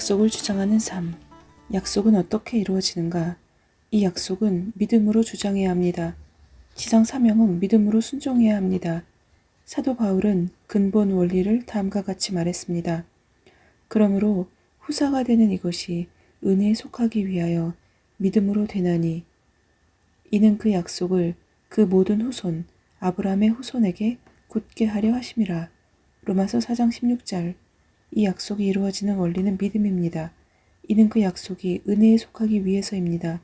약속을 주장하는 삶. 약속은 어떻게 이루어지는가? 이 약속은 믿음으로 주장해야 합니다. 지상 사명은 믿음으로 순종해야 합니다. 사도 바울은 근본 원리를 다음과 같이 말했습니다. 그러므로 후사가 되는 이것이 은혜에 속하기 위하여 믿음으로 되나니 이는 그 약속을 그 모든 후손 아브라함의 후손에게 굳게 하려 하심이라. 로마서 4장 16절. 이 약속이 이루어지는 원리는 믿음입니다. 이는 그 약속이 은혜에 속하기 위해서입니다.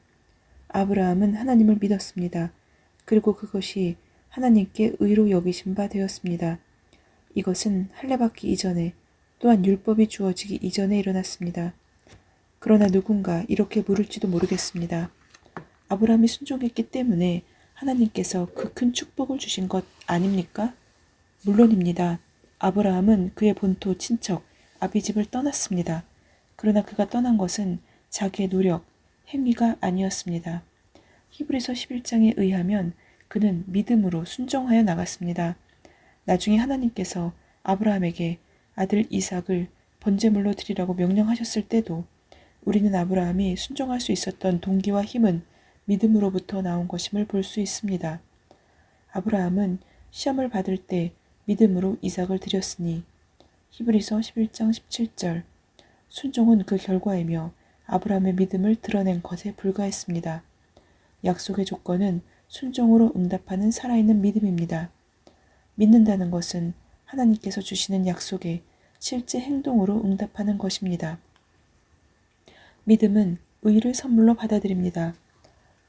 아브라함은 하나님을 믿었습니다. 그리고 그것이 하나님께 의로 여기신 바 되었습니다. 이것은 할례받기 이전에 또한 율법이 주어지기 이전에 일어났습니다. 그러나 누군가 이렇게 물을지도 모르겠습니다. 아브라함이 순종했기 때문에 하나님께서 그 큰 축복을 주신 것 아닙니까? 물론입니다. 아브라함은 그의 본토 친척 아비집을 떠났습니다. 그러나 그가 떠난 것은 자기의 노력, 행위가 아니었습니다. 히브리서 11장에 의하면 그는 믿음으로 순종하여 나갔습니다. 나중에 하나님께서 아브라함에게 아들 이삭을 번제물로 드리라고 명령하셨을 때도 우리는 아브라함이 순종할 수 있었던 동기와 힘은 믿음으로부터 나온 것임을 볼 수 있습니다. 아브라함은 시험을 받을 때 믿음으로 이삭을 드렸으니 히브리서 11장 17절. 순종은 그 결과이며 아브라함의 믿음을 드러낸 것에 불과했습니다. 약속의 조건은 순종으로 응답하는 살아있는 믿음입니다. 믿는다는 것은 하나님께서 주시는 약속에 실제 행동으로 응답하는 것입니다. 믿음은 의를 선물로 받아들입니다.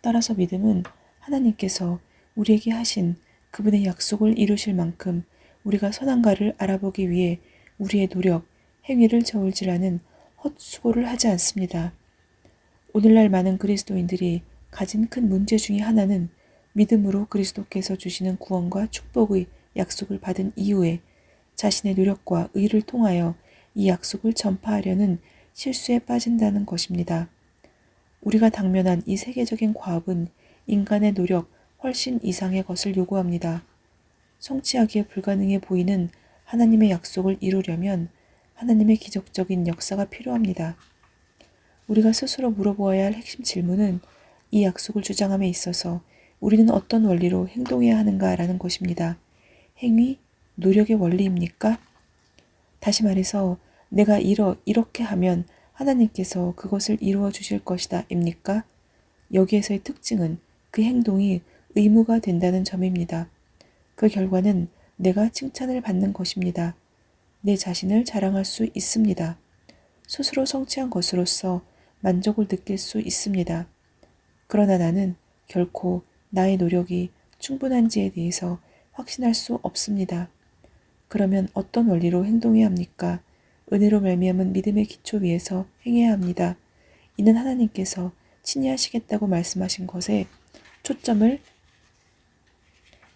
따라서 믿음은 하나님께서 우리에게 하신 그분의 약속을 이루실 만큼 우리가 선한가를 알아보기 위해 우리의 노력, 행위를 저울질하는 헛수고를 하지 않습니다. 오늘날 많은 그리스도인들이 가진 큰 문제 중에 하나는 믿음으로 그리스도께서 주시는 구원과 축복의 약속을 받은 이후에 자신의 노력과 의를 통하여 이 약속을 전파하려는 실수에 빠진다는 것입니다. 우리가 당면한 이 세계적인 과업은 인간의 노력 훨씬 이상의 것을 요구합니다. 성취하기에 불가능해 보이는 하나님의 약속을 이루려면 하나님의 기적적인 역사가 필요합니다. 우리가 스스로 물어보아야 할 핵심 질문은 이 약속을 주장함에 있어서 우리는 어떤 원리로 행동해야 하는가라는 것입니다. 행위, 노력의 원리입니까? 다시 말해서 내가 이렇게 하면 하나님께서 그것을 이루어 주실 것이다 입니까? 여기에서의 특징은 그 행동이 의무가 된다는 점입니다. 그 결과는 내가 칭찬을 받는 것입니다. 내 자신을 자랑할 수 있습니다. 스스로 성취한 것으로서 만족을 느낄 수 있습니다. 그러나 나는 결코 나의 노력이 충분한지에 대해서 확신할 수 없습니다. 그러면 어떤 원리로 행동해야 합니까? 은혜로 말미암은 믿음의 기초 위에서 행해야 합니다. 이는 하나님께서 친히 하시겠다고 말씀하신 것에 초점을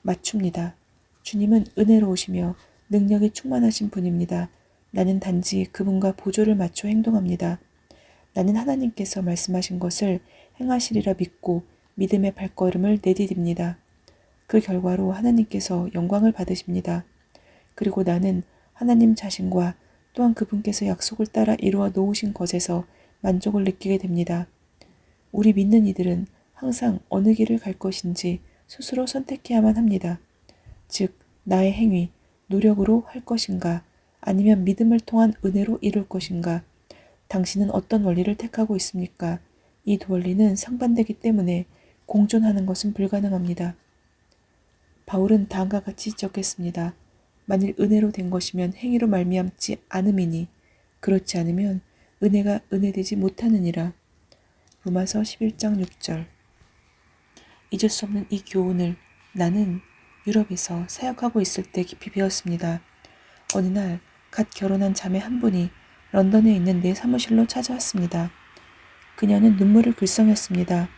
맞춥니다. 주님은 은혜로우시며 능력이 충만하신 분입니다. 나는 단지 그분과 보조를 맞춰 행동합니다. 나는 하나님께서 말씀하신 것을 행하시리라 믿고 믿음의 발걸음을 내디딥니다. 그 결과로 하나님께서 영광을 받으십니다. 그리고 나는 하나님 자신과 또한 그분께서 약속을 따라 이루어 놓으신 것에서 만족을 느끼게 됩니다. 우리 믿는 이들은 항상 어느 길을 갈 것인지 스스로 선택해야만 합니다. 즉, 나의 행위, 노력으로 할 것인가, 아니면 믿음을 통한 은혜로 이룰 것인가, 당신은 어떤 원리를 택하고 있습니까? 이 두 원리는 상반되기 때문에 공존하는 것은 불가능합니다. 바울은 다음과 같이 지적했습니다. 만일 은혜로 된 것이면 행위로 말미암지 않음이니 그렇지 않으면 은혜가 은혜되지 못하느니라. 로마서 11장 6절. 잊을 수 없는 이 교훈을 나는 유럽에서 사역하고 있을 때 깊이 배웠습니다. 어느 날 갓 결혼한 자매 한 분이 런던에 있는 내 사무실로 찾아왔습니다. 그녀는 눈물을 글썽였습니다.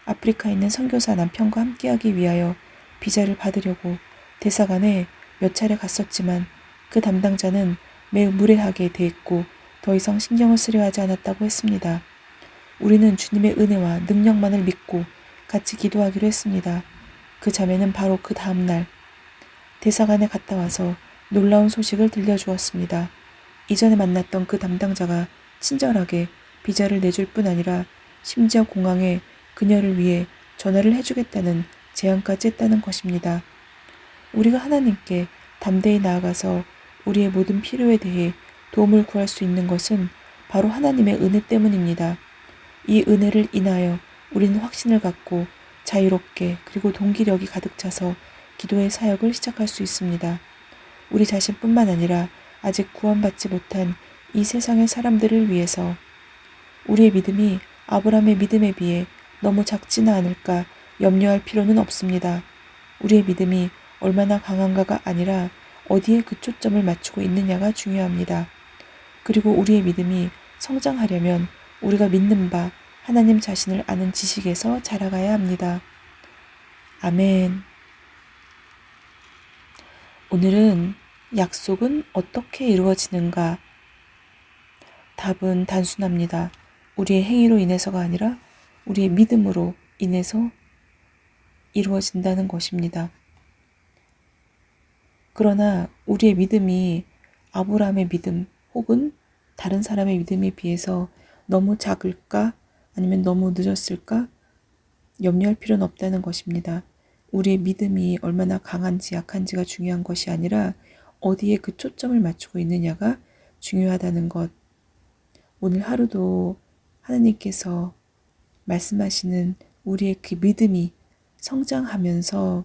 아프리카에 있는 선교사 남편과 함께하기 위하여 비자를 받으려고 대사관에 몇 차례 갔었지만 그 담당자는 매우 무례하게 대했고 더 이상 신경을 쓰려 하지 않았다고 했습니다. 우리는 주님의 은혜와 능력만을 믿고 같이 기도하기로 했습니다. 그 자매는 바로 그 다음날 대사관에 갔다 와서 놀라운 소식을 들려주었습니다. 이전에 만났던 그 담당자가 친절하게 비자를 내줄 뿐 아니라 심지어 공항에 그녀를 위해 전화를 해주겠다는 제안까지 했다는 것입니다. 우리가 하나님께 담대히 나아가서 우리의 모든 필요에 대해 도움을 구할 수 있는 것은 바로 하나님의 은혜 때문입니다. 이 은혜를 인하여 우리는 확신을 갖고 자유롭게 그리고 동기력이 가득 차서 기도의 사역을 시작할 수 있습니다. 우리 자신뿐만 아니라 아직 구원받지 못한 이 세상의 사람들을 위해서 우리의 믿음이 아브라함의 믿음에 비해 너무 작지는 않을까 염려할 필요는 없습니다. 우리의 믿음이 얼마나 강한가가 아니라 어디에 그 초점을 맞추고 있느냐가 중요합니다. 그리고 우리의 믿음이 성장하려면 우리가 믿는 바 하나님 자신을 아는 지식에서 자라가야 합니다. 아멘. 오늘은 약속은 어떻게 이루어지는가? 답은 단순합니다. 우리의 행위로 인해서가 아니라 우리의 믿음으로 인해서 이루어진다는 것입니다. 그러나 우리의 믿음이 아브라함의 믿음 혹은 다른 사람의 믿음에 비해서 너무 작을까 아니면 너무 늦었을까 염려할 필요는 없다는 것입니다. 우리의 믿음이 얼마나 강한지 약한지가 중요한 것이 아니라 어디에 그 초점을 맞추고 있느냐가 중요하다는 것. 오늘 하루도 하나님께서 말씀하시는 우리의 그 믿음이 성장하면서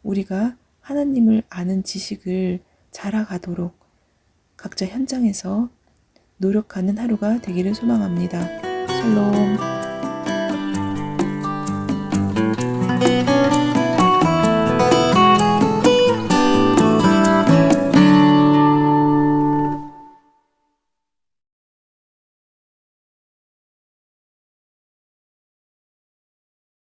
우리가 하나님을 아는 지식을 자라가도록 각자 현장에서 노력하는 하루가 되기를 소망합니다. 샬롬.